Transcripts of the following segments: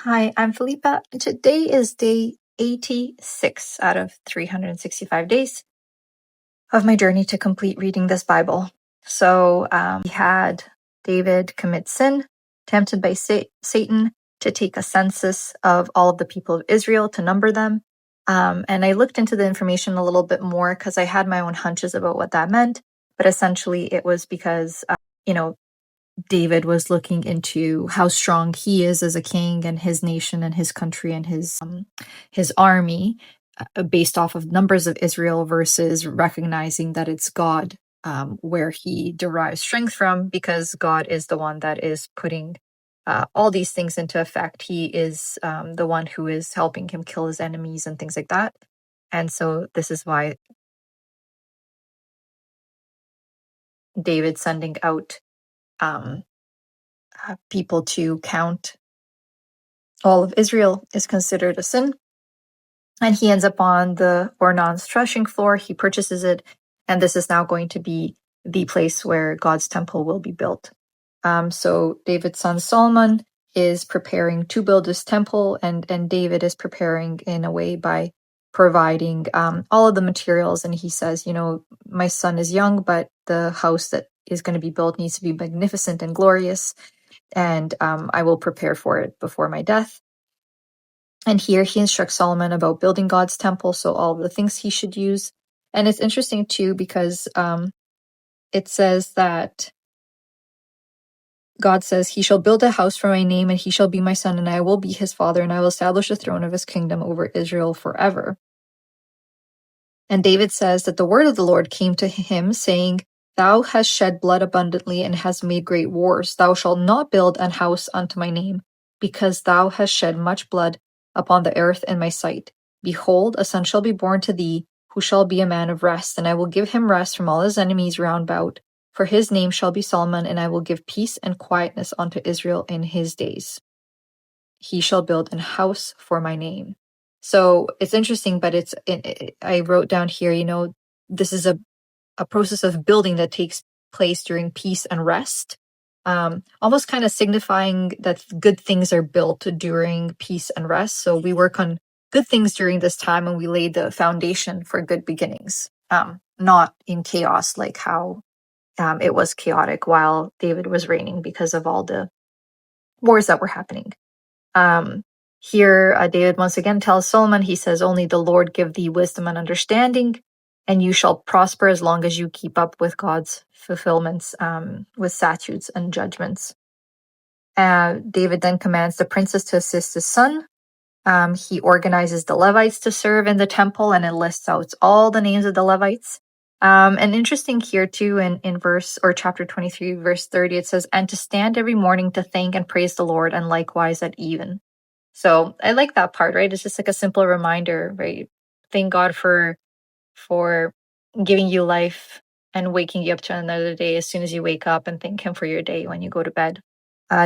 Hi, I'm Felipa. Today is day 86 out of 365 days of my journey to complete reading this Bible. So we had David commit sin, tempted by Satan to take a census of all of the people of Israel to number them. And I looked into the information a little bit more because I had my own hunches about what that meant. But essentially, it was because, David was looking into how strong he is as a king and his nation and his country and his army based off of numbers of Israel versus recognizing that it's God where he derives strength from, because God is the one that is putting all these things into effect. He is the one who is helping him kill his enemies and things like that. And so this is why David sending out um, people to count all of Israel is considered a sin. And he ends up on the Ornan's threshing floor. He purchases it, and this is now going to be the place where God's temple will be built. So David's son Solomon is preparing to build this temple, and David is preparing in a way by providing all of the materials. And he says, my son is young, but the house that is going to be built needs to be magnificent and glorious, and I will prepare for it before my death. And here he instructs Solomon about building God's temple, so all the things he should use. And it's interesting too because it says that God says, "He shall build a house for my name, and he shall be my son, and I will be his father, and I will establish the throne of his kingdom over Israel forever." And David says that the word of the Lord came to him, saying, "Thou hast shed blood abundantly, and hast made great wars. Thou shalt not build an house unto my name, because thou hast shed much blood upon the earth in my sight. Behold, a son shall be born to thee, who shall be a man of rest, and I will give him rest from all his enemies round about. For his name shall be Solomon, and I will give peace and quietness unto Israel in his days. He shall build an house for my name." So it's interesting, but I wrote down here, this is a process of building that takes place during peace and rest, almost kind of signifying that good things are built during peace and rest. So we work on good things during this time, and we lay the foundation for good beginnings, not in chaos like how it was chaotic while David was reigning because of all the wars that were happening. Here, David once again tells Solomon, he says, "Only the Lord give thee wisdom and understanding, and you shall prosper as long as you keep up with God's fulfillments, with statutes and judgments." David then commands the princes to assist his son. He organizes the Levites to serve in the temple, and it lists out all the names of the Levites. And interesting here too, in verse or chapter 23, verse 30, it says, "And to stand every morning to thank and praise the Lord, and likewise at even." So I like that part, right? It's just like a simple reminder, right? Thank God for giving you life and waking you up to another day as soon as you wake up, and thank him for your day when you go to bed.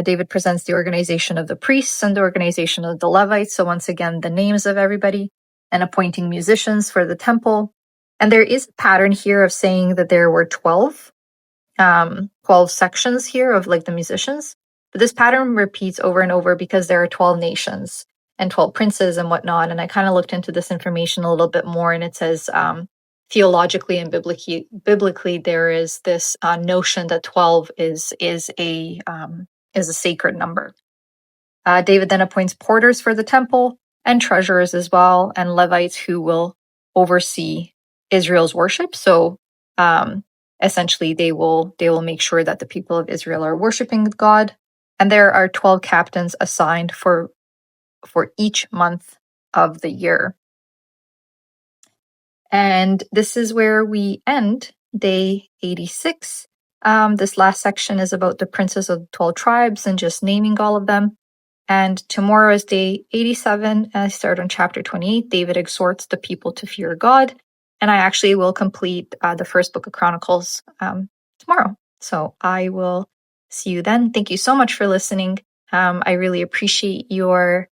David presents the organization of the priests and the organization of the Levites. So once again, the names of everybody, and appointing musicians for the temple. And there is a pattern here of saying that there were 12 sections here of like the musicians. But this pattern repeats over and over because there are 12 nations and 12 princes and whatnot. And I kind of looked into this information a little bit more, and it says theologically and biblically there is this notion that 12 is a sacred number. David then appoints porters for the temple and treasurers as well, and Levites who will oversee Israel's worship. So essentially they will make sure that the people of Israel are worshiping God. And there are 12 captains assigned for each month of the year. And this is where we end day 86. This last section is about the princes of the 12 tribes and just naming all of them. And tomorrow is day 87, and I start on chapter 28. David exhorts the people to fear God. And I actually will complete the first book of Chronicles tomorrow. So I will see you then. Thank you so much for listening. I really appreciate your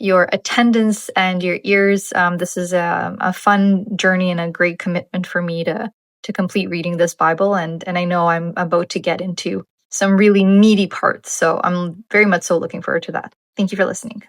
attendance and your ears. This is a fun journey and a great commitment for me to complete reading this Bible. And I know I'm about to get into some really meaty parts. So I'm very much so looking forward to that. Thank you for listening.